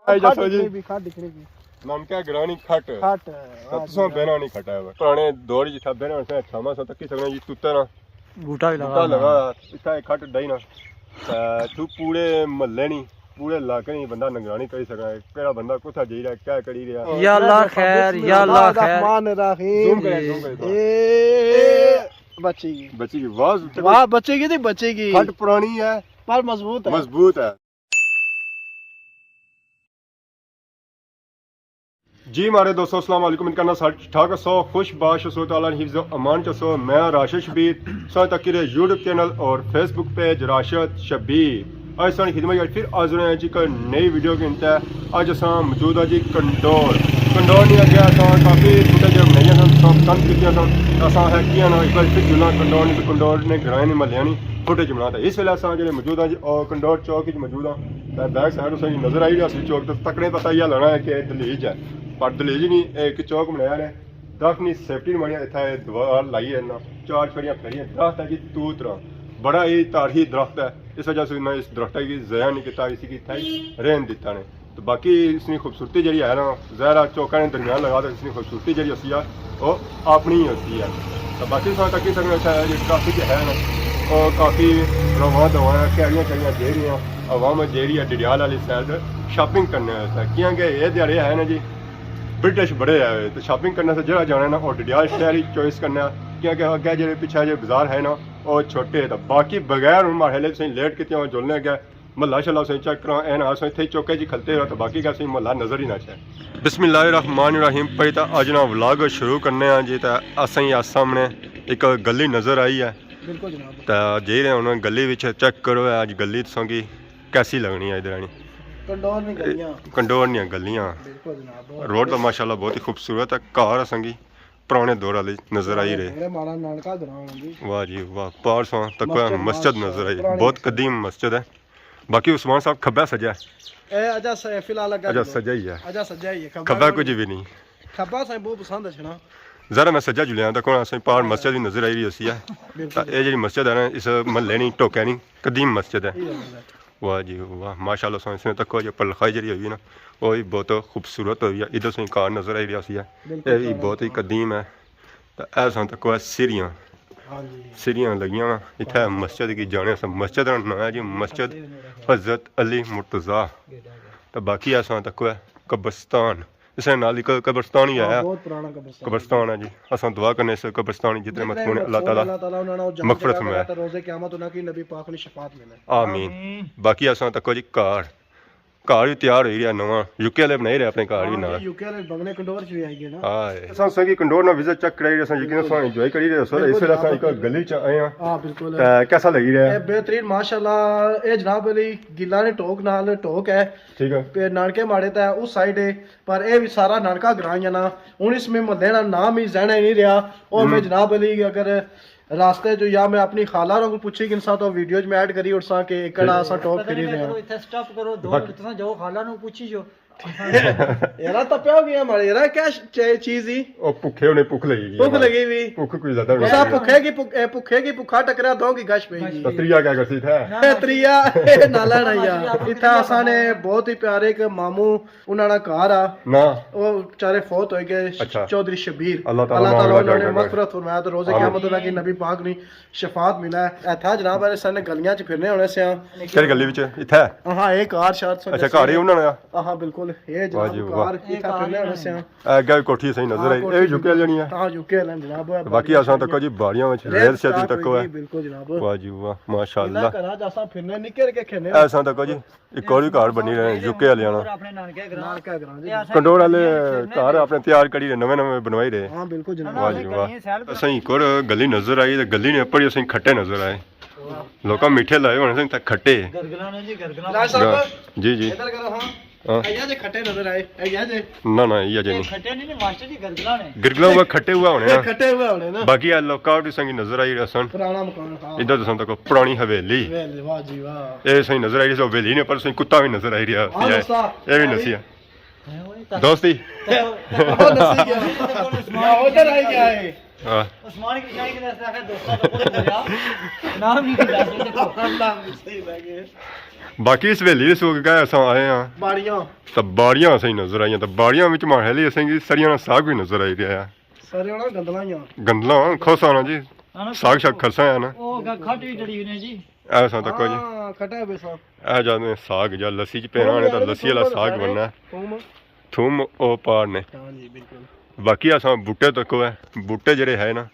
आई जसो जी भी खट दिखने की नानका ग्रानी खट खट तत्सों बेना नहीं खटा है पुराने दौर जिथा बेना से छामा सो तक सकना जी तुतर बूटा भी बूटा लगा इथा खट डई ना तू पूरे महल्ले नहीं पूरे इलाके नहीं बंदा नगरानी कर सकना है केड़ा बंदा कुथा जी रहा क्या करी रहा या अल्लाह खैर या अल्लाह खैर रहमान रहीम ज़ूम करे ए बचेगी बच्ची की आवाज वाह बचेगी तो बचेगी खट पुरानी है पर मजबूत है मजबूत है जी हमारे दोस्तों अस्सलाम वालेकुम इनका नाम ठाकर सो खुश बाश सो ताला हिफ्ज़ अमान चसो मैं राशिद शबीर सो तक यूट्यूब चैनल और फेसबुक पेज राशिद शबीर आज सारी खिदमत फिर हाजिर हैं जी एक नई वीडियो के अंत अज अस मौजूद है जी कंडोर नहीं अगे अस काफ़ी फुटेज बनाई सन पसंद की सन अस है कि एक बार फिर जुलना कंडोर नहीं तो कंडोर ने ग्राएं ने महलिया नहीं फुटेज बनाता इस वेले अस जो मौजूद हाँ जी और कंडोर चौक मौजूद हाँ बैक साइड उस नजर आई रहा चौक तो तकड़े पता ही लाना है कि दलीज है पर दलीज नहीं एक चौक बनाया ने दरख्त नहीं सेफ्टी बनी इतना दीवार लाई है ना चार छड़ियाँ फेरियाँ दरख्त है जी तू तरह बड़ा ही तारीखी दरख्त है इस वजह से इस दरख्त की जया नहीं किया इसी की इतना ही रहन दिता ने तो बाकी इसकी खूबसूरती जी है ना जहरा चौका ने दरमियान लगा तो इसकी खूबसूरती जी होती है वो अपनी ही होती है तो बाकी समय तक सकना अच्छा है ट्रैफिक है ना और काफ़ी रवा दवा कैरियाँ कैरियाँ दे रही हैं आवाम दे रही है डिडियाल वाली साइड शॉपिंग करने वास्ते क्योंकि ये दिहाड़े है ना जी ब्रिटिश बड़े है तो शॉपिंग करने से जगह जाना ना और डिडियाल शहर ही चॉइस करना क्योंकि अगे जो पिछले जो बाजार है ना और छोटे तो बाकी बगैर हूँ महल से लेट कितने जुलने गया महला शला से चेक करा एन अस इतने चौके जी खलते रहो तो बाकी का महला नजर ही ना चाहे बिस्मिल्लाहिर्रहमानिर्रहीम पई तो अज ना व्लॉग शुरू करने जी तो असें अस सामने एक गली नज़र आई है बिल्कुल जनाब तो जे रहे उन्होंने गली विच चेक करो अज गली तुसेंगी कैसी लगनी है इधर कंडोर नहीं गलियां कंडोर नहीं गलियां बिल्कुल जनाब रोड तो माशाल्लाह बहुत ही खूबसूरत है घर असेंगी पुराने दौर वाले नजर आई रहे मेरे मारा नानका ग्राम है जी वाह जी वाह पार सौ तक मस्जिद नजर आई बहुत कदीम मस्जिद है बाकी उस्मान साहब खब्बा सजा है ए अजा फिलहाल अजा सजा ही है अजा सजा ही है खब्बा कुछ भी नहीं खब्बा साईं बहुत पसंद है छना जरा मैं सजा जुलिया तक हूँ असें पार मस्जिद ही नजर आई रही है तो ये जी मस्जिद है ना इस महल्ले नहीं टोकै नहीं कदीम मस्जिद है वाह जी वाह माशाल्लाह सो इसमें तक जो पलखाई जी हुई ना वो भी बहुत खूबसूरत हुई है इधर से कार नजर आई रही है ये भी बहुत ही कदीम है तो ऐसा तक सीरियाँ सीरियाँ लगियां वा इतना मस्जिद की जाने से मस्जिद का नाम है जी मस्जिद हज़रत अली मुर्तज़ा तो बाकी ऐसा तक कब्रिस्तान इसने नाल एक कब्रिस्तान ही आया बहुत पुराना कब्रिस्तान है जी असा दुआ करने से कब्रिस्तान जितने मखमून अल्लाह ताला मगफरत फरमाए रोज़े क़यामत उन्हें की नबी पाक ने शफाअत मिले आमीन बाकी असा तक जी घर भी तैयार हो रहा नवा यूके वाले बनाई रहे अपने घर भी ना यूके वाले बगने कंडोर च भी आई गए ना हां असा संगी कंडोर ना विजिट चेक कराई असा यकीन से एंजॉय करी रहे सर इस वेले असा एक गली च आए हां हां बिल्कुल कैसा लगी रहा है बेहतरीन माशाल्लाह ए जनाब अली गिल्ला ने टोक नाल टोक है ठीक है पे नानके माड़े ता उस साइड है पर ए भी सारा नानका ग्रां है ना हुन इसमें महल्ले दा नाम ही जहन नहीं रहा और मैं जनाब अली अगर रास्ते जो या मैं अपनी खाला को पूछी कि इंसान तो वीडियोज में ऐड करी और सा के एकड़ा सा टॉप करी रहे हैं इथे स्टॉप करो 2 मिनट तुसा जाओ खाला नु पूछी जो यारा तपिया गया हमारे यारा क्या चीज ही ओ भूखे होने भूख लगी भी भूख कोई ज्यादा नहीं सब भूखे की भूखा टकरा दो की गश पेगी त्रिया क्या करती था त्रिया नाला नहीं यार इथा असाने बहुत ही प्यारे एक मामू उन्हां घर आ ना वो बेचारे फौत हो गए चौधरी शबीर अल्लाह ताला उन्होंने मगफरत फरमाया तो रोज़े क़यामत उन्हें की नबी पाक ने शफाअत मिला है था जनाब अरे सने गलियां च फिरने होने से केड़ी गली विच इथे हां एक कार शायद अच्छा घर ही उन्हां ने हां बिल्कुल ये जनाब कार इथा फिरने होने से आगे कोठी सही नजर आई ए यूके लेनी है हां यूके लेन जनाब बाकी असा तक जी बाड़ियां विच रेल शादी तक है बिल्कुल जनाब वाह जी वाह माशाल्लाह करा जसा फिरने निकल के खेने ऐसा तक जी एक और भी घर बनी रहे यूके वाले अपने नानके ग्रां जी कंडोर वाले घर अपने तैयार करी रहे नवे नवे बनवाई रहे हां बिल्कुल जनाब वाह जी वाह असें एक और गली नजर आई ते गली ने ऊपर असें खट्टे नजर आए लोग मीठे लाए होने से खट्टे गरगला ने जी गरगला जी जी इधर करो हां आया जे खट्टे नजर आए आया जे ना ये जे नहीं खट्टे नहीं मास्टर जी गरगला ने गिरगला हुआ खट्टे हुआ होने ना खट्टे हुए होने ना बाकी आ लोकआउट संगी नजर आई रसन पुराना मकान था इधर तो तक पुरानी हवेली वाह जी वाह ये सही नजर आई रही हवेली ने पर सही कुत्ता भी नजर आई रहा ये भी नसी है दोस्ती उधर आई क्या है ਹਾਂ ਉਸਮਾਨ ਕੀ ਨਿਸ਼ਾਨੀ ਕਿਹਦੇ ਰਸਤੇ ਆਖਿਆ ਦੋਸਤਾਂ ਦਾ ਕੋਲ ਹੋ ਜਾ ਨਾਮ ਨਹੀਂ ਦੱਸ ਦੇ ਭੁੱਖਾ ਨਾਮ ਵੀ ਸਹੀ ਲੱਗ ਗਏ ਬਾਕੀ ਇਸ ਵੇਲੇ ਦੇ ਸੋਗ ਗਏ ਅਸਾਂ ਆਏ ਆ ਬਾੜੀਆਂ ਤਾਂ ਬਾੜੀਆਂ ਸਹੀ ਨਜ਼ਰ ਆਈਆਂ ਤਾਂ ਬਾੜੀਆਂ ਵਿੱਚ ਮਾਹਲੀ ਅਸਾਂ ਕੀ ਸਰੀਆਂ ਨਾਲ ਸਾਗ ਵੀ ਨਜ਼ਰ ਆਈ ਰਿਹਾ ਸਾਰੇ ਉਹਨਾਂ ਗੰਦਲਾਂ ਹੀ ਆ ਗੰਦਲਾਂ ਖੋਸਾਣਾ ਜੀ ਸਾਗ ਸ਼ਾਗ ਖਰਸਾ ਆ ਨਾ ਉਹ ਖੱਟ ਵੀ ਡੜੀ ਨੇ ਜੀ ਐਸਾਂ ਤੱਕ ਜੀ ਹਾਂ ਖਟਾ ਬੇਸਾ ਇਹ ਜਾਂਦੇ ਸਾਗ ਜਾਂ ਲੱਸੀ ਚ ਪੈਣਾ ਨੇ ਤਾਂ ਲੱਸੀ ਵਾਲਾ ਸਾਗ ਬਣਨਾ ਥੂਮ ਉਹ ਪਾੜ ਨੇ ਹਾਂ ਜੀ ਬਿਲਕੁਲ ਬਾਕੀ ਅਸਾਂ ਬੂਟੇ ਤੱਕੋ ਹੈ ਬੂਟੇ ਜਿਹੜੇ ਹੈ ਨਾ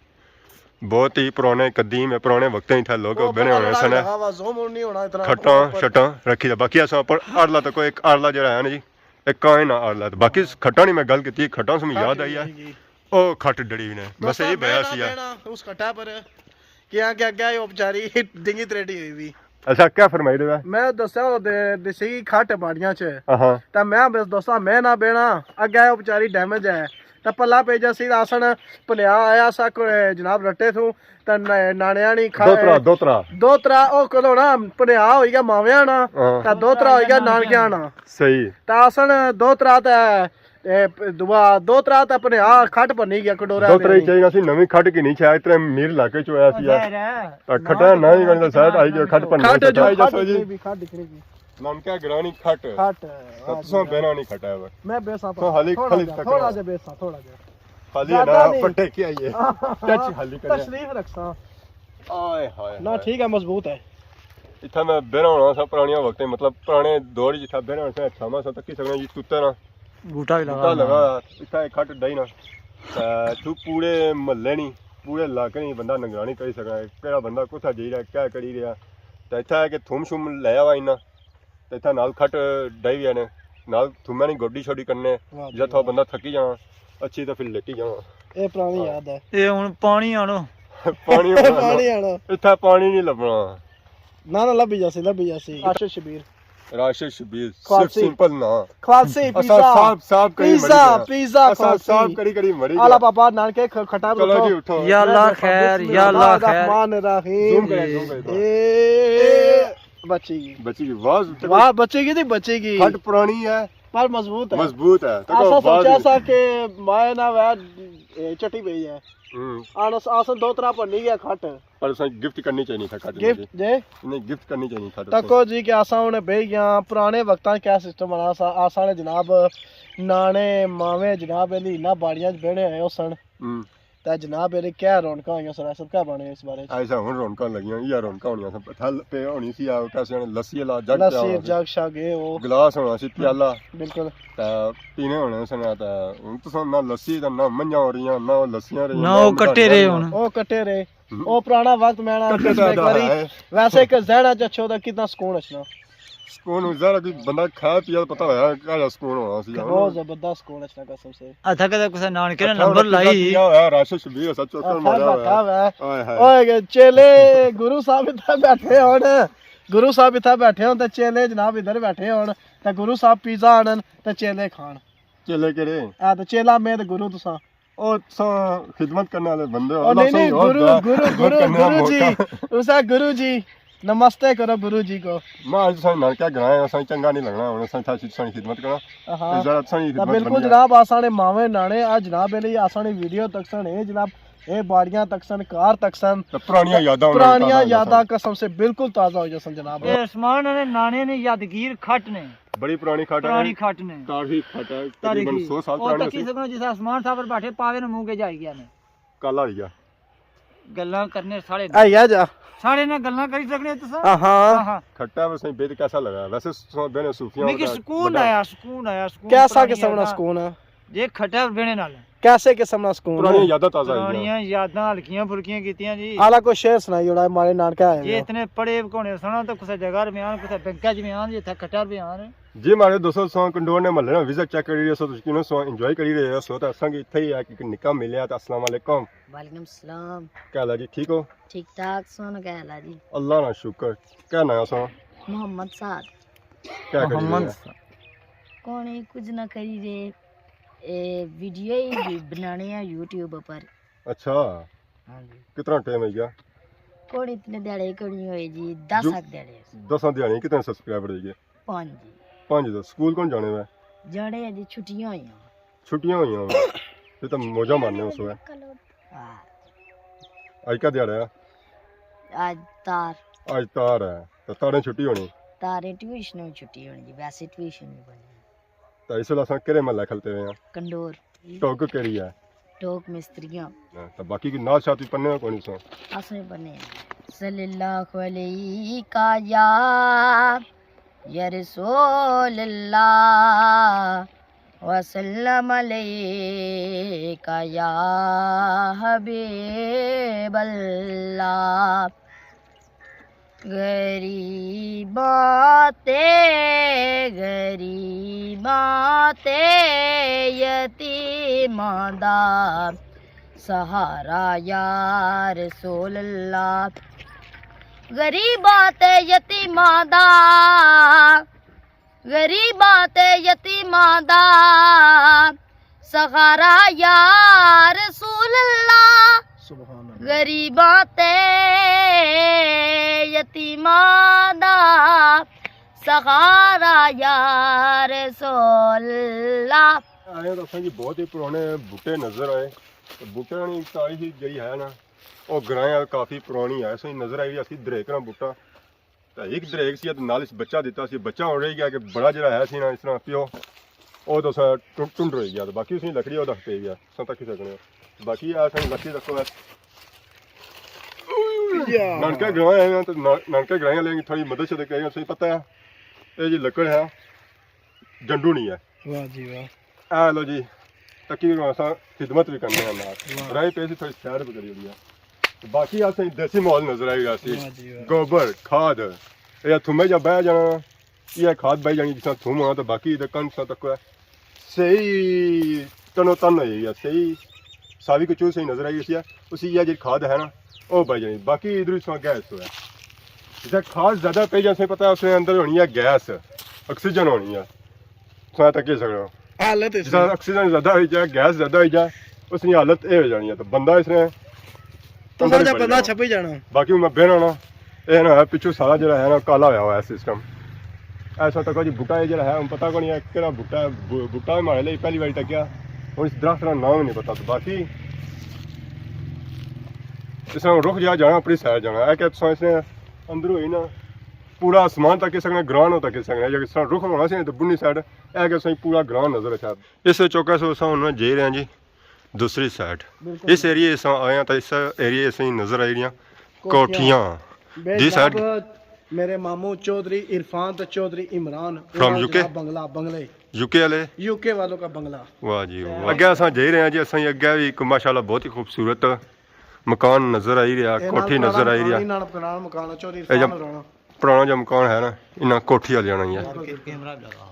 ਬਹੁਤ ਹੀ ਪੁਰਾਣੇ ਕਦੀਮ ਹੈ ਪੁਰਾਣੇ ਵਕਤਾਂ ਹੀ ਥਾ ਲੋਕ ਬਣੇ ਹੋਣੇ ਸਨ ਹਵਾ ਜ਼ੋਮ ਨਹੀਂ ਹੋਣਾ ਇਤਨਾ ਖੱਟਾਂ ਛਟਾਂ ਰੱਖੀ ਦਾ ਬਾਕੀ ਅਸਾਂ ਪਰ ਆੜਲਾ ਤੱਕੋ ਇੱਕ ਆੜਲਾ ਜਿਹੜਾ ਹੈ ਨਾ ਜੀ ਇੱਕ ਕਾਇਨ ਆੜਲਾ ਬਾਕੀ ਖੱਟਾਂ ਨਹੀਂ ਮੈਂ ਗੱਲ ਕੀਤੀ ਖੱਟਾਂ ਸਮਝ ਯਾਦ ਆਈ ਹੈ ਉਹ ਖੱਟ ਡੜੀ ਨੇ ਬਸ ਇਹ ਬਿਆ ਸੀ ਉਸ ਖੱਟਾ ਪਰ ਕਿਆ ਕਿਆ ਗਿਆ ਉਹ ਵਿਚਾਰੀ ਡਿੰਗੀ ਤਰੇਡੀ ਹੋਈ ਵੀ ਅੱਛਾ ਕਿਆ ਫਰਮਾਈ ਦੇ ਮੈਂ ਦੱਸਿਆ ਉਹ ਦੇਸੀ ਖੱਟ ਬਾੜੀਆਂ ਚ ਹਾਂ ਤਾਂ ਮੈਂ ਬਸ ਦੱਸਾਂ ਮੈਂ ਨਾ ਬਹਿਣਾ ਅੱਗੇ ਉਹ ਵਿਚਾਰੀ ਡੈਮੇਜ ਹੈ ਤਾਂ ਪੱਲਾ ਪੇਜਾ ਸੀ ਆਸਣ ਭਲਿਆ ਆਇਆ ਸਾ ਜਨਾਬ ਰੱਟੇ ਥੂ ਤਾਂ ਨਾਣਿਆਂ ਨਹੀਂ ਖਾ ਦੋਤਰਾ ਉਹ ਕੋਲੋਂ ਨਾ ਭਲਿਆ ਹੋਈ ਗਿਆ ਮਾਵਿਆਂ ਨਾ ਤਾਂ ਦੋਤਰਾ ਹੋਈ ਗਿਆ ਨਾਨਕਿਆਂ ਨਾ ਸਹੀ ਤਾਂ ਆਸਣ ਦੋਤਰਾ ਤਾਂ ਦੋ ਤਰਾ ਤਾਂ ਆਪਣੇ ਆ ਖੱਟ ਭੰਨੀ ਗਿਆ ਕਟੋਰਾ ਦੋਤਰਾ ਹੀ ਚਾਹੀਦਾ ਸੀ ਨਵੀਂ ਖੱਟ ਕੀ ਨਹੀਂ ਚਾਹ ਇਤਨੇ ਮੀਰ ਇਲਾਕੇ ਚ ਹੋਇਆ ਸੀ ਯਾਰ ਖੱਟਾ ਨਾ ਹੀ ਗੰਦਾ ਸਾਇਦ ਆਈ ਜੋ ਖੱਟ ਭੰਨੀ ਖੱਟ ਜੋ ਜੀ ਖੱਟ ਦਿਖਣਗੀ ਨਮਕਾ ਗਰਾਣੀ ਖੱਟ ਤੁਸੀਂ ਬੈਣਾ ਨਹੀਂ ਖਟਾ ਹੈ ਮੈਂ ਬੇਸਾ ਹਾਲੀ ਖਾਲੀ ਥੋੜਾ ਜਿਹਾ ਬੇਸਾ ਥੋੜਾ ਜਿਹਾ ਹਾਲੀ ਨਾ ਪੱਟੇ ਕੀ ਆਈਏ ਟੱਚ ਹਾਲੀ ਕਰ ਤਸ਼ਰੀਫ ਰੱਖਾਂ ਆਏ ਹਾਏ ਨਾ ਠੀਕ ਹੈ ਮਜ਼ਬੂਤ ਹੈ ਇੱਥੇ ਮੈਂ ਬਹਿਣਾ ਹੋਣਾ ਸਾ ਪੁਰਾਣੀਆਂ ਵਕਤੇ ਮਤਲਬ ਪੁਰਾਣੇ ਦੌਰ ਜਿੱਥਾ ਬਹਿਣਾ ਹੋਣਾ ਸਾ ਛਾਵਾਂ ਸਾ ਤੱਕੀ ਸਕਣਾ ਜੀ ਤੁੱਤੇ ਨਾ ਬੂਟਾ ਵੀ ਲਗਾ ਇੱਥੇ ਖੱਟ ਡਈ ਨਾ ਤੂੰ ਪੂਰੇ ਮਹੱਲੇ ਨਹੀਂ ਪੂਰੇ ਇਲਾਕੇ ਨਹੀਂ ਬੰਦਾ ਨਗਰਾਣੀ ਕਰੀ ਸਕਣਾ ਕਿਹੜਾ ਬੰਦਾ ਕੁੱਥਾ ਜੀ ਰਿਹਾ ਕਿਆ ਕਰੀ ਰਿਹਾ ਤਾਂ ਇੱਥੇ ਆ ਕੇ ਥੁੰਮ ਸ਼ੁੰਮ ਲੈ ਆਵਾ ਇੰਨਾ ਤੇ ਇੱਥੇ ਨਾਲ ਖੱਟ ਡਈ ਵੀ ਨੇ ਨਾਲ ਥੁੰਮਾਂ ਨਹੀਂ ਗੋਡੀ ਛੋਡੀ ਕਰਨੇ ਜਦ ਥੋ ਬੰਦਾ ਥੱਕੀ ਜਾਵਾਂ ਅੱਛੀ ਤਾਂ ਫਿਰ ਲੇਟੀ ਜਾਵਾਂ ਇਹ ਪੁਰਾਣੀ ਯਾਦ ਹੈ ਇਹ ਹੁਣ ਪਾਣੀ ਆਣੋ ਪਾਣੀ ਆਣਾ ਇੱਥੇ ਪਾਣੀ ਨਹੀਂ ਲੱਭਣਾ ਨਾ ਲੱਭੀ ਜਾਸੀ ਰਾਸ਼ਦ ਸ਼ਬੀਰ ਰਾਸ਼ਦ ਸ਼ਬੀਰ ਸਿਰਫ ਸਿੰਪਲ ਨਾ ਖਾਲਸੀ ਪੀਜ਼ਾ ਸਾਫ ਕਰੀ ਪੀਜ਼ਾ ਸਾਫ ਕਰੀ ਮੜੀ ਆਲਾ ਬਾਬਾ ਨਾਨਕੇ ਖਟਾ ਚਲੋ ਜੀ ਉਠੋ ਯਾ ਅੱਲਾ ਖੈਰ ਯਾ ਅੱਲਾ ਖੈਰ ਰਹਿਮਾਨ ਰਹੀਮ बचेगी वाह बचेगी नहीं बचेगी खट पुरानी है पर मजबूत है देखो ऐसा सोचा सा कि मैं ना वह चटी पई है आसन दो तरह पर नहीं गया खट पर गिफ्ट करनी चाहिए था खट गिफ्ट दे नहीं गिफ्ट करनी चाहिए था तको जी कि आसा उन्हें बह गया पुराने वक्तां क्या सिस्टम बना सा आसा ने जनाब नाने मावे जनाब एली ना बाड़ियां च बेड़े आए सन ता जनाब एली क्या रौनकां होईयां सर सब क्या बने इस बारे ऐसा हुन रौनकां लगियां या रौनकां होणियां सब थल पे होनी सी आ कैसे लस्सी ला जग शाग ओ गिलास होना सी प्याला बिल्कुल ता पीने होने सन ता हुन तो ना लस्सी दा ना मंझां हो रहियां ना लस्सियां रहियां ना ओ कट्टे रे हुन ओ कट्टे रे ओ पुराना वक्त मैं ना एक बारी वैसे एक जहरा च अच्छो दा कितना सुकून अचना सुकून जरा कोई बंदा खा पिया पता होया क्या सुकून होना सी बहुत जबरदस्त सुकून अचना कसम से अथा कदा कुछ नानके ने नंबर लाई राशद शबीर सच्चो कर मारा ओए चेले गुरु साहब इधर बैठे होन गुरु साहब इधर बैठे होन ते चेले जनाब इधर बैठे होन ते गुरु साहब पिज़्ज़ा आनन ते चेले खान चेले केड़े आ ते चेला में ते गुरु तुसा ओ खिदमत करने वाले बंदे हो नहीं गुरु जी उसा गुरु जी नमस्ते करो गुरु जी को मैं आज सा नानका गराए असा चंगा नहीं लगना हुन असा थाची सानी खिदमत करा हां जरा सानी खिदमत बिल्कुल जनाब आसाने मावे नाने आ जनाब एली आसाने वीडियो तक सन ए जनाब ए बाड़ियां तक सन कार तक सन पुरानियां यादां कसम से बिल्कुल ताजा हो जसन जनाब ए उस्मान ने नाने ने यादगीर खट ने बड़ी पुरानी खट ने तारीख खट है तकरीबन 100 साल पुरानी तक सकनो जिस आसमान साहब पर बैठे पावे ने मुंह के जाई गया ने काला हो गया गल्ला करने सारे आया जा सारे ने गल्ला करी सकने तुसा हां खट्टा वैसे बेद कैसा लगा वैसे बेने सूफियां में सुकून आया कैसा किस्म ना सुकून है ये खट्टा बेने नाल कैसे किस्म ना सुकून पुरानी यादां ताजा पुरानियां यादां हल्कियां फुल्कियां कीतियां जी आला को शेर सुनाई जोड़ा हमारे नानका है ये इतने पढ़े कोने सुना तो कुछ जगह बयान कुछ बैंका च बयान ये था खट्टा बयान जी हमारे दोस्तों सो कंडोर ने मल्ले ना विजिट चेक करी रहे सो किनो सो एंजॉय करी रहे सो तो संग इथे ही है कि निकाह मिले तो अस्सलाम वालेकुम वालेकुम सलाम क्या हाल है जी ठीक हो ठीक ठाक सोन क्या हाल है जी अल्लाह ना शुक्र क्या नाम सो मोहम्मद साद क्या मोहम्मद कौन है कुछ ना करी रे वीडियो ही बनाने हैं यूट्यूब पर अच्छा हां जी कितना टाइम है गया कौन इतने दिहाड़े करनी होए जी 10 दिहाड़े 10 दिहाड़े कितने सब्सक्राइबर है 5 जी 5 तो स्कूल कौन जाने में जाने हैं जी छुट्टियां हुई छुट्टियां हुई हैं ये तो मौजा मारने उसमें हां ਅੱਜ ਕਾ ਦਿਹਾੜਾ ਹੈ? आज तार ਅੱਜ ਤਾਰ ਹੈ ਤਾਂ ਤਾਰਾਂ ਛੁੱਟੀ ਹੋਣੀ तारे ट्यूशन छुट्टी होनी जी वैसे ट्यूशन नहीं बनी ਤਾਂ ਇਸ ਵੇਲੇ ਅਸਾਂ ਕਿਹੜੇ ਮਹੱਲੇ ਖਲਤੇ ਹੋਏ ਆ कंडोर ਟੋਕ ਕਿਹੜੀ ਹੈ टोक मिस्त्रियाँ ਤਾਂ ਬਾਕੀ ਕੋਈ ਨਾਚ ਸ਼ਾਤੀ ਪੰਨੇ ਕੋਈ ਨਹੀਂ ਸੋ असली बने सल्लल्लाहु अलैहि का या रसूल अल्लाह वसल्लम अलैका या हबीब अल्लाह गरीबाते यतीमां दा सहारा या रसूल अल्लाह गरीबाते यतीमां दा सहारा या रसूल अल्लाह सुभान अल्लाह गरीबाते यतीमां दा सहारा या रसूल अल्लाह ਆਏ ਤਾਂ ਅਸਾਂ ਜੀ ਬਹੁਤ ਹੀ ਪੁਰਾਣੇ ਬੂਟੇ ਨਜ਼ਰ ਆਏ ਤੇ ਬੂਟਿਆਂ ਦੀ ਤਾਰੀਖ ਜਿਹੜੀ ਹੈ ਨਾ ਉਹ ਗਰਾਂ ਕਾਫੀ ਪੁਰਾਣੀ ਹੈ ਸਹੀ ਨਜ਼ਰ ਆਈ ਅਸੀਂ ਦਰੇਕ ਨਾਲ ਬੂਟਾ ਤਾਂ ਇੱਕ ਦਰੇਕ ਸੀ ਤੇ ਨਾਲ ਇਸ ਬੱਚਾ ਦਿੱਤਾ ਸੀ ਬੱਚਾ ਹੋ ਰਹੀ ਗਿਆ ਕਿ ਬੜਾ ਜਿਹੜਾ ਹੈ ਸੀ ਨਾ ਇਸ ਤਰ੍ਹਾਂ ਪਿਓ ਉਹ ਤਾਂ ਟੁੰਡ ਰਹੀ ਗਿਆ ਤੇ ਬਾਕੀ ਉਸੇ ਲੱਕੜੀ ਉਹ ਦੱਸ ਪਈ ਗਿਆ ਸਾਂ ਤੱਕ ਹੀ ਸਕਣੇ ਬਾਕੀ ਆ ਸਾਂ ਲੱਕੜੀ ਰੱਖੋ ਨਾਨਕਾ ਗਰਾਂ ਆਏ ਤਾਂ ਨਾਨਕਾ ਗਰਾਂ ਲੈਣਗੇ ਥੋੜੀ ਮਦਦ ਸੇ ਕਰੀਏ ਸਹੀ ਪਤਾ ਹੈ ਇਹ ਜੀ ਲੱਕੜ ਹੈ ਜੰਡੂ ਨਹੀਂ ਹੈ वाह जी वाह ਆ ਲੋ ਜੀ ਤੱਕੀ ਨੂੰ ਅਸਾਂ ਖਿਦਮਤ ਵੀ ਕਰਨੇ ਆ ਨਾਲ ਰਾਈ ਪੈਸੇ ਥੋੜੀ ਸੈਰ ਵੀ ਕਰੀ ਹੋਈ ਆ ਬਾਕੀ ਆ ਸਹੀ ਦੇਸੀ ਮਾਹੌਲ ਨਜ਼ਰ ਆਏਗਾ ਸੀ वाह जी वाह ਗੋਬਰ ਖਾਦ ਇਹ ਥੁਮੇ ਜਾ ਬਹਿ ਜਾਣਾ ਇਹ ਖਾਦ ਬਹਿ ਜਾਣੀ ਜਿਸ ਤਰ੍ਹਾਂ ਥੁਮ ਆ ਤਾਂ ਬਾਕੀ ਇਹਦੇ ਕੰਨ ਸਾ ਤੱਕ ਸਹੀ ਤਨੋ ਤਨ ਹੋਏਗਾ ਸਹੀ ਸਾਵੀ ਕੋ ਚੂ ਸਹੀ ਨਜ਼ਰ ਆਈ ਸੀ ਉਸੇ ਇਹ ਜਿਹੜੀ ਖਾਦ ਹੈ ਨਾ ਉਹ ਬਹਿ ਜਾਣੀ ਬਾਕੀ ਇਧਰ ਹੀ ਸਾ ਗੈਸ ਹੋਇਆ ਜੇ ਖਾਦ ਜ਼ਿਆਦਾ ਪੈ ਜਾਏ ਪਤਾ ਉਸਦੇ ਅੰਦਰ ਹੋਣੀ ਹੈ ਗੈਸ ਆਕਸੀਜਨ ਹੋਣੀ ਹੈ ਸਾ ਤੱਕ ਹੀ ਸਕਦਾ हालत ਜਿਸ ਤਰ੍ਹਾਂ ਆਕਸੀਜਨ ਜ਼ਿਆਦਾ ਹੋਈ ਜਾਏ ਗੈਸ ਜ਼ਿਆਦਾ ਹੋਈ ਜਾਏ ਉਸ ਦੀ ਹਾਲਤ ਇਹ ਹੋ ਜਾਣੀ ਹੈ ਤਾਂ ਬੰਦਾ ਇਸ ਨੇ तो सारा बंदा छप ही जाना ਬਾਕੀ ਮੈਂ ਬਹਿਣਾ ਨਾ ਇਹ ਨਾ ਪਿੱਛੋਂ ਸਾਰਾ ਜਿਹੜਾ ਹੈ ਨਾ ਕਾਲਾ ਹੋਇਆ ਹੋਇਆ ਸਿਸਟਮ ਐਸਾ ਤਾਂ ਕੋਈ ਬੂਟਾ ਜਿਹੜਾ ਹੈ ਹੁਣ ਪਤਾ ਕੋਈ ਨਹੀਂ ਕਿਹੜਾ ਬੂਟਾ ਬੂਟਾ ਮਾਰੇ ਲਈ ਪਹਿਲੀ ਵਾਰੀ ਟੱਕਿਆ ਹੁਣ ਇਸ ਦਰਖਤ ਦਾ ਨਾਮ ਨਹੀਂ ਪਤਾ ਬਾਕੀ ਇਸ ਤਰ੍ਹਾਂ ਰੁਕ ਜਾਣਾ ਆਪਣੀ ਸਾਈਡ ਜਾਣਾ ਇਹ ਕਿ ਤੁਸੀਂ ਇਸ ਨੇ ਅੰਦਰ ਹੋਈ ਨਾ पूरा आसमान तक सकना ग्रां तक सकना जे इस तरह रुख होना सी तो बुनी साइड है कि सही पूरा ग्रां नजर अच्छा इस चौका से अस हुन जे रहे हैं जी दूसरी साइड इस एरिया से आए तो इस एरिया से नजर आई रही कोठियां जी साइड मेरे मामू चौधरी इरफान तो चौधरी इमरान From UK? बंगला बंगले यूके वाले यूके वालों का बंगला वाह जी वाह अगे अस जे रहे हैं जी अस अगे भी एक माशाल्लाह बहुत ही खूबसूरत मकान नजर आई रहा कोठी नजर आई रही मकान चौधरी इरफान राणा पुराना जो मकान है ना इन्ना कोठी वाले जाना ही है कैमरा लगा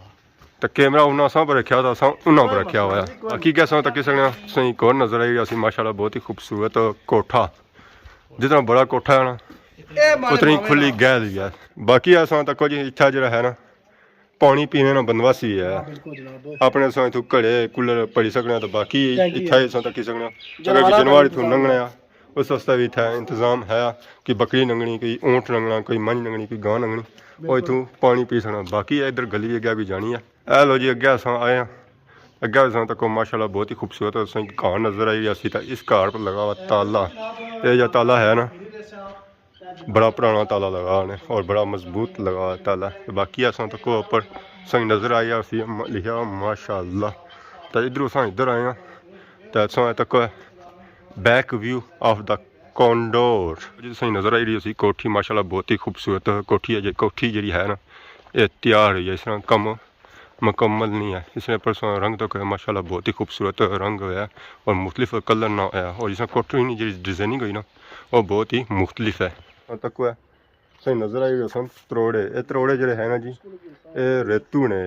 तो कैमरा उन्होंने सब रखा था उन्होंने पर रखा हुआ है बाकी क्या सौ तक सही एक और नजर आई रही माशाल्लाह बहुत ही खूबसूरत कोठा जितना बड़ा कोठा है ना उतनी खुली गैल भी है बाकी ऐसा तक जी इतना जरा है ना पानी पीने का बंदोबस्त ही है अपने सौ इतों घड़े कूलर पड़ी सकने तो बाकी इतना ही तक सकने अगर जनवरी इतों लंघने उस वास्ते भी इतना इंतजाम है कि बकरी लंघनी कोई ऊँट लंघना कोई मंझ लंघनी कोई गां लंघनी वो इतों पानी पी सकना बाकी इधर गली अगे भी जानी है ए लो जी अगे अस आए हैं अगे अस तक माशाल्लाह बहुत ही खूबसूरत घर नजर आई असी तो इस घर पर लगा हुआ ताला ये जो ताला है ना बड़ा पुराना ताला लगा उन्हें और बड़ा मजबूत लगा हुआ ताला बाकी अस तक ऊपर सही नजर आई असी लिखा माशाल्लाह तो इधर अस इधर आए हैं तो अस तक back view of the condor जी सही नज़र आई रही कोठी माशाल्लाह बहुत ही खूबसूरत कोठी है कोठी जी है ना ये तैयार हुई है इस तरह कम मुकम्मल नहीं है इसने परसों रंग तो माशाल्लाह बहुत ही खूबसूरत रंग होया और मुख्तलिफ कलर ना होया और जिस कोठी जी डिजाइनिंग हुई ना वो बहुत ही मुख्तलिफ है तक है सही नज़र आई रही त्रोड़े ये त्रोड़े जो है ना जी ये रेतू ने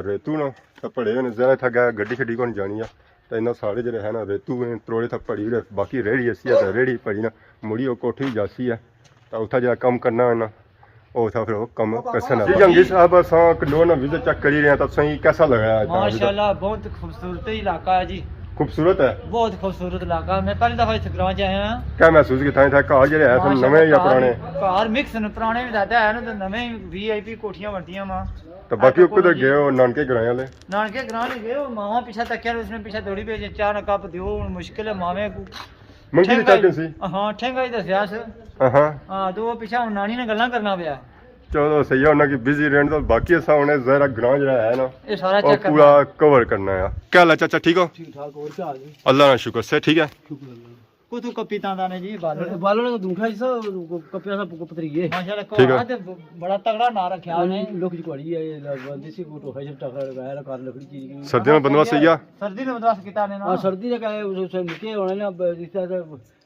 रेतू ना तो पड़े हुए ज़्यादा था गया गड्डी शड्डी को नहीं जानी है तो इन्ना सारे जो है ना रेतू त्रोड़े था पड़ी बाकी रेहड़ी ऐसी है रेहड़ी पड़ी ना मुड़ी वो कोठी जासी है तो उतना जो कम करना है ना वो था फिर वो कम कैसा ना जंगी साहब अस कंडोर ना विजिट चेक करी रहे हैं तो सही कैसा लगा माशाल्लाह बहुत खूबसूरत इलाका है जी खूबसूरत है बहुत खूबसूरत इलाका मैं पहली दफा इस ग्रां च आया हां क्या महसूस किया था घर जो है सब नवे या पुराने घर मिक्स न पुराने भी ज्यादा है ना तो नवे वीआईपी कोठियां बनतियां मां तो बाकी कुछ गए हो नानके ग्रां वाले नानके ग्रां नहीं गए मावा पीछे तक उसने पीछे दौड़ी पे चार कप दियो मुश्किल है मावे ਮੰਗੀ ਦੀ ਚੱਕ ਸੀ ਹਾਂ ਠੇਂਗਾ ਹੀ ਦੱਸਿਆ ਸੀ ਹਾਂ ਹਾਂ ਤੇ ਉਹ ਪਿੱਛੇ ਹੁਣ ਨਾਨੀ ਨੇ ਗੱਲਾਂ ਕਰਨਾ ਪਿਆ ਚਲੋ ਸਹੀ ਆ ਉਹਨਾਂ ਕੀ ਬਿਜ਼ੀ ਰਹਿਣ ਤੋਂ ਬਾਕੀ ਅਸਾਂ ਉਹਨੇ ਜ਼ਰਾ ਗ੍ਰਾਂ ਜਿਹੜਾ ਹੈ ਨਾ ਇਹ ਸਾਰਾ ਉਹ ਚੈੱਕ ਪੂਰਾ ਕਵਰ ਕਰਨਾ ਆ ਕੀ ਹਾਲ ਹੈ ਚਾਚਾ ਠੀਕ ਹੋ ठीक ठाक और क्या हाल है ਅੱਲਾ ਦਾ ਸ਼ੁਕਰ ਸੇ ਠੀਕ ਹੈ शुक्र अल्लाह ਕੋ ਤੂੰ ਕਪੀਤਾਂ ਦਾ ਨੇ ਜੀ ਬਾਲਣ बालों ने दूंगा जी सब कपिया सा पतरिए ਮਾਸ਼ਾਅੱਲਾ ਠੀਕ ਕੋ ਆ। ਤੇ ਬੜਾ ਤਗੜਾ ਨਾਂ ਰੱਖਿਆ ਉਹਨੇ लोग जी कोड़ी है देसी को तो है जब टका लगाया कार लकड़ी चीज की ਸਰਦੀਆਂ ਦਾ ਬੰਦੋਬਸਤ ਸਹੀ ਆ ਸਰਦੀ ਨੂੰ ਬਰਦਾਸ਼ਤ ਕੀਤਾ ਨੇ ਨਾ हां सर्दी ने कहा उसे निके होने ना रिश्ता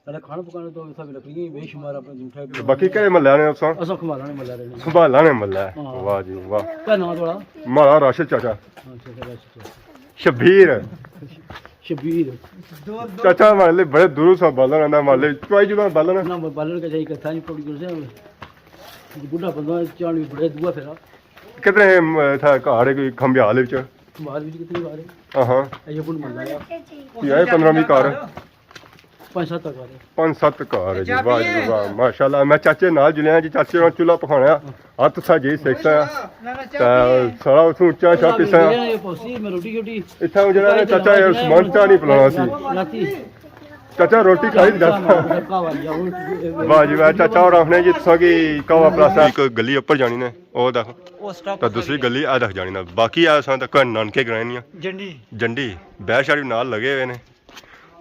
अरे खाना पकाने तो सब लकड़ी बेशुमार अपने दूंगा ਬਾਕੀ ਕਿਹੜੇ ਮਹੱਲੇ ਨੇ ਉਸਾਂ असा खमाला ने मल्ला रहने ਸੰਭਾਲਾ ਨੇ ਮਹੱਲਾ ਵਾਹ ਜੀ ਵਾਹ क्या नाम थोड़ा ਮਾਰਾ ਰਾਸ਼ਦ ਚਾਚਾ हां अच्छा ਸ਼ਬੀਰ शबीर ਚਾਚਾ ਮਾਲੇ ਬੜੇ ਦੂਰੋਂ ਸਭ ਬਾਲਣ ਆਂਦਾ ਮਾਲੇ ਚੁਆਈ ਜੁਗਾ ਬਾਲਣ ना बालन का चाहिए कथा नहीं पड़ी गुरसे बुढ़ा बंदा चाणी बड़े दुआ फेरा ਕਿਤਨੇ ਥਾ ਘਰ ਕੋਈ ਖੰਭਿਆਲ ਵਿੱਚ बाहर भी कितनी बार है ਹਾਂ ये बुन मल्ला यार ਕੀ ਆਏ 15 ਘਰ 5-7 तक आ रहे 5-7 ਘਰ ਜੀ ਵਾਹ ਜੀ ਵਾਹ ਮਾਸ਼ਾਅੱਲਾ ਮੈਂ ਚਾਚੇ ਨਾਲ ਜੁਲਿਆ ਜੀ ਚਾਚੇ ਨਾਲ ਚੁੱਲਾ ਪਖਾਣਾ ਹੱਥ ਸਾ ਜੀ ਸਿੱਖਦਾ ਤਾਂ ਸਾਰਾ ਉਸ ਉੱਚਾ ਛਾ ਪਿਸਾ ये पोसी में रोटी छोटी ਇੱਥਾ ਜਿਹੜਾ ਨਾ ਚਾਚਾ ਯਾਰ ਸਮਾਨ ਚਾ ਨਹੀਂ ਪਲਾਣਾ ਸੀ लाती ਚਾਚਾ ਰੋਟੀ ਖਾਈ ਜਾਂਦਾ का वाली ਵਾਹ ਜੀ ਵਾਹ ਚਾਚਾ ਹੋਰ ਆਪਣੇ ਜੀ ਤੁਸਾਂ ਕੀ ਕਵਾ ਪਲਾਸਾ ਇੱਕ ਗਲੀ ਉੱਪਰ ਜਾਣੀ ਨੇ ਉਹ ਦੇਖ ਉਹ ਸਟਾਪ ਤਾਂ ਦੂਸਰੀ ਗਲੀ ਆ ਦੇਖ ਜਾਣੀ ਨਾ ਬਾਕੀ ਆ ਸਾਂ ਤੱਕ ਨਾਨਕੇ ਗਰਾਈਆਂ ਜੰਡੀ ਜੰਡੀ ਬਹਿਰ ਸ਼ਾੜੀ ਨਾਲ ਲਗੇ ਹੋਏ ਨੇ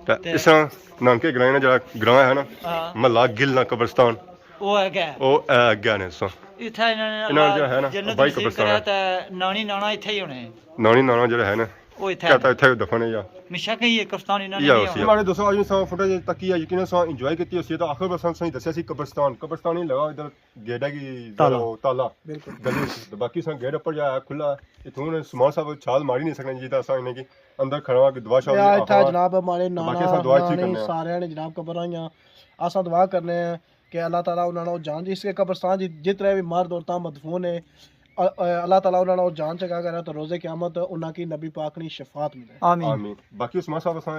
ਤਾਂ ਇਸ ਤਰ੍ਹਾਂ ਨਾਨਕੇ ਗਰਾਈਆਂ ਜਿਹੜਾ ਗਰਾਂ ਹੈ ਨਾ ਹਾਂ ਮਹੱਲਾ ਗਿੱਲ ਨਾ ਕਬਰਸਤਾਨ ਉਹ ਹੈਗਾ ਉਹ ਅੱਗੇ ਨੇ ਸੋ ਇੱਥੇ ਇਹਨਾਂ ਨੇ ਇਹਨਾਂ ਜਿਹੜਾ ਹੈ ਨਾ, ਜੰਨਤ ਬਾਈ ਨਸੀਬ ਕਬਰਸਤਾਨ ਕਰਿਆ ਤਾਂ ਨਾਨੀ ਨਾਣਾ ਇੱਥੇ ਹੀ ਹੋਣੇ ਨਾਨੀ ਨਾਨਾ ਜਿਹੜਾ ਹੈ ਨਾ ਉਹ ਇੱਥੇ ਕਹਤਾ ਇੱਥੇ ਦਫਨ ਹੈ ਜਾਂ ਮਿਸ਼ਾ ਕਹੀ ਇਹ ਕਫਤਾਨ ਇਹਨਾਂ ਨੇ ਯਾ ਨਹੀਂ ਉਸੇ ਆਉਣਾ। हमारे दोस्तों आज सां फुटेज तकी है यकीन सां एंजॉय ਕੀਤੀ ਅਸੀਂ ਤਾਂ ਆਖਰ ਬਸ ਸਾਂ ਦੱਸਿਆ ਸੀ ਕਬਰਸਤਾਨ ਹੀ ਲਗਾ ਇਧਰ ਗੇੜਾ ਕੀ ਤਾਲਾ बिल्कुल ਗਲੀ ਤੇ ਬਾਕੀ ਸਾਂ ਗੇੜ ਉੱਪਰ ਜਾਇਆ ਖੁੱਲਾ ਇਥੋਂ ਨੇ ਸਮਾਲ ਸਾਹਿਬ ਛਾਲ ਮਾਰੀ ਨਹੀਂ ਸਕਣੇ ਜੀ ਤਾਂ ਸਾਂ ਇਹਨੇ ਕੀ ਅੰਦਰ ਖੜਵਾ ਕੇ ਦੁਆ ਸ਼ਾਹ ਯਾ ਇੱਥੇ ਜਨਾਬ ਹਮਾਰੇ ਬਾਕੀ ਅਸਾਂ ਦੁਆ ਨਾਨਾ ਇੱਥੇ ਕਰਨੇ ਆ। ਸਾਰਿਆਂ ਨੇ ਜਨਾਬ ਕਬਰਾਂ ਆਸਾਂ ਦੁਆ ਕਰਨੇ ਆ ਕਿ अल्लाह ताला उन्होंने जान जिसके कब्रिस्तान जितने भी मर्द औरतां मदफून है अल्लाह ताला उन्होंने जान चका करे तो रोज़े क़यामत उन्हां की नबी पाक ने शफात मिले ਆਮੀਨ ਆਮੀਨ ਬਾਕੀ ਸਮਾਲ ਸਾਹਿਬ ਸਾਂ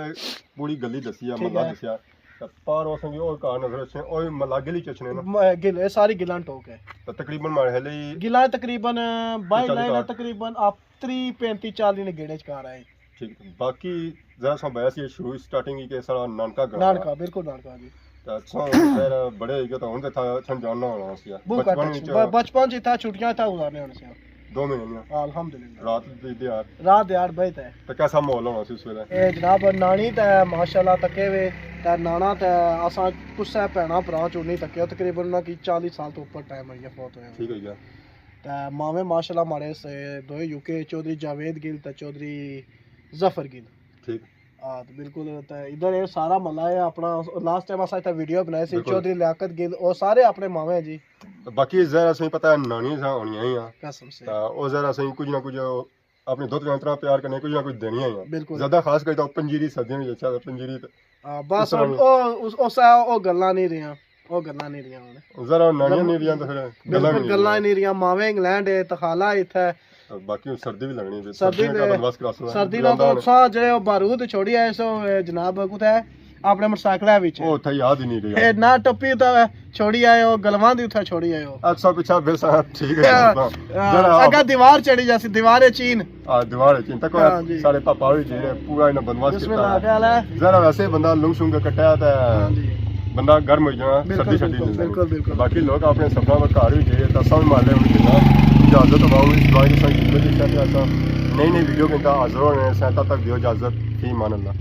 ਪੂਰੀ ਗਲੀ ਦੱਸੀ ਆ ਮੱਲਾ ਦੱਸਿਆ ਤਾਂ ਪਾਰ ਉਹ ਸੰਗੀ ਔਰ ਕਾਰ ਨਜ਼ਰ ਅੱਛੇ ਉਹ ਮੱਲਾ ਗਲੀ ਚਚਨੇ ਨਾ गिल ये सारी गिलां टोक है ਤਾਂ ਤਕਰੀਬਨ ਮਾਰੇ ਲਈ गिलां तकरीबन बाई 40 लाइन कार। तकरीबन आप 35-40 ने गेड़े च कार आए ਠੀਕ ਬਾਕੀ ਜ਼ਰਾ ਸਾਂ ਬਾਇਆ ਸੀ ਸ਼ੁਰੂ ਸਟਾਰਟਿੰਗ ਹੀ ਕਿ ਸਾਰਾ ਨਾਨਕਾ ਗਾਣਾ नानका बिल्कुल नानका जी ਤਾਂ ਸਾਂ ਫਿਰ ਬੜੇ ਹੋ ਗਏ ਤਾਂ ਹੁਣ ਤੇ ਥਾਂ ਜਾਣਨਾ होना ਸੀ बहुत ਬਚਪਨ घट ਵਿੱਚ बचपन च था छुट्टियां था गुजारने होने से 2 महीने अल्हम्दुलिल्लाह रात ਦੀ ਯਾਰ रात यार बहत है ਤਾਂ ਕਿਹਦਾ ਮਾਹੌਲ ਹੋਣਾ ਸੀ ਉਸ ਵੇਲੇ ਇਹ ਜਨਾਬ ਨਾਨੀ ਤੇ ਮਾਸ਼ਾਅੱਲਾ ਤੱਕੇ ਵੇ ਤੇ ਨਾਨਾ ਤੇ ਅਸਾਂ ਕੁਛ ਭੈਣਾ ਭਰਾ ਚੋਂ ਨਹੀਂ ਤੱਕਿਆ ਤਕਰੀਬਨ ਉਹਨਾਂ ਕੀ 40 ਸਾਲ ਤੋਂ ਉੱਪਰ ਟਾਈਮ ਆਇਆ ਫੌਤ ਹੋਇਆ ਠੀਕ ਹੋ ਗਿਆ ਤੇ ਮਾਵੇਂ ਮਾਸ਼ਾਅੱਲਾ ਮਾਰੇ ਸੇ ਦੋਏ ਯੂਕੇ ਚੌਧਰੀ ਜਾਵੇਦ ਗਿਲ ਤੇ ਚੌਧਰੀ ਜ਼ਫਰ ਗਿਲ ਠੀਕ ਆ ਤੇ ਬਿਲਕੁਲ ਤੇ ਇਧਰ ਇਹ ਸਾਰਾ ਮੱਲਾ ਹੈ ਆਪਣਾ ਲਾਸਟ ਟਾਈਮ ਅਸਾਂ ਇੱਥੇ ਵੀਡੀਓ ਬਣਾਈ ਸੀ ਬਿਲਕੁਲ। ਚੌਧਰੀ ਲਿਆਕਤ ਗਿਲ ਉਹ ਸਾਰੇ ਆਪਣੇ ਮਾਵੇਂ ਜੀ ਤਾਂ ਬਾਕੀ ਜ਼ਰਾ ਸਹੀ ਪਤਾ ਨਾਨੀ ਸਾਂ ਆਉਣੀਆਂ ਹੀ ਆ ਕਸਮ ਸੇ ਤਾਂ ਉਹ ਜ਼ਰਾ ਸਹੀ ਕੁਝ ਨਾ ਕੁਝ ਆਪਣੇ ਦੁੱਧ ਨਾਲ ਤਰ੍ਹਾਂ ਪਿਆਰ ਕਰਨੇ ਕੁਝ ਨਾ ਕੁਝ ਦੇਣੀਆਂ ਹੀ ਆ ਬਿਲਕੁਲ ਜ਼ਿਆਦਾ ਖਾਸ ਕਰਕੇ ਤਾਂ ਪੰਜੀਰੀ ਸਰਦੀਆਂ ਵਿੱਚ ਅੱਛਾ ਪੰਜੀਰੀ ਬਸ ਉਸ ਤਰ੍ਹਾਂ ਉਹ ਗੱਲਾਂ ਨਹੀਂ ਰਹੀਆਂ ਉਹ ਗੱਲਾਂ ਨਹੀਂ ਰਹੀਆਂ ਹੁਣ ਜ਼ਰਾ ਨਾਨੀਆਂ ਨਹੀਂ ਦੀਆਂ ਤਾਂ ਫਿਰ ਗੱਲਾਂ ਵੀ ਬਿਲਕੁਲ ਗੱਲਾਂ ਹੀ ਨਹੀਂ ਰਹੀਆਂ ਮਾਵੇਂ ਇੰਗਲੈਂਡ ਹੈ ਤਖਾਲਾ ਇੱਥੇ ਬਾਕੀ ਸਰਦੀ ਵੀ ਲੱਗਣੀ ਤੇ ਸਰਦੀ ਸਰਦੀਆਂ ਦਾ ਬੰਦੋਬਸਤ ਕਰਾ ਸਕਦਾ ਸਰਦੀ ਦਾ ਤਾਂ ਸਾਹ ਜਿਹੜੇ ਉਹ ਬਾਰੂਦ ਛੋੜੀ ਆਏ ਸੋ ਜਨਾਬ ਕੁਤੇ ਆਪਣੇ ਮੋਟਰਸਾਈਕਲਾਂ ਵਿੱਚ ਉਹ ਉੱਥੇ ਯਾਦ ਹੀ ਨਹੀਂ ਰਿਹਾ ਇਹ ਨਾ ਟੱਪੀ ਤਾਂ ਛੋੜੀ ਆਏ ਉਹ ਗਲਵਾਂ ਦੀ ਉੱਥੇ ਛੋੜੀ ਆਏ ਉਹ ਅੱਛਾ ਪਿੱਛਾ ਬੇਸਾ ਠੀਕ ਹੈ ਜ਼ਰਾ ਅੱਗਾ ਦੀਵਾਰ ਚੜੀ ਜਾਸੀ ਦੀਵਾਰੇ ਚੀਨ ਆ ਦੀਵਾਰ ਚਿੰਤਾ ਕੋ ਹਾਂਜੀ। ਸਾਰੇ ਪਾਪਾ ਵੀ ਜਿਹੜੇ ਪੂਰਾ ਇਹਨਾਂ ਬੰਦੋਬਸਤ ਬਿਸਮਿਲ੍ਲਾਹ ਕੀਤਾ ਖਿਆਲ ਹੈ ਜ਼ਰਾ ਵੈਸੇ ਬੰਦਾ ਲੰਗ ਸ਼ੁੰਗ ਕੱਟਿਆ ਤਾਂ ਹਾਂਜੀ ਬੰਦਾ ਗਰਮ ਹੋ ਜਾਣਾ ਬਿਲਕੁਲ, ਸਰਦੀ ਛੱਡੀ ਬਿਲਕੁਲ, ਨਹੀਂ ਬਿਲਕੁਲ, ਬਿਲਕੁਲ। ਬਾਕੀ ਲੋਕ ਆਪਣੇ ਸਫਰਾਂ ਵਿੱਚ ਘਰ ਵੀ ਜੇ ਤਾਂ ਸਭ ਮਾਲੇ ਹੁਣ ਕਿੰਨਾ ਇਜਾਜ਼ਤ ਦਵਾਓ ਇਸ ਦਵਾਈ ਦੀ ਸੰਗਤ ਦੀ ਸ਼ਾਇਦ ਨਈ ਨਈ ਵੀਡੀਓ ਕਿੰਦਾ ਹਾਜ਼ਰ ਹੋਣੇ ਸੈਂਤਾ ਤੱਕ ਦਿਓ ਇਜਾਜ਼ਤ ਫੀ ਮਾਨ ਅੱਲਾ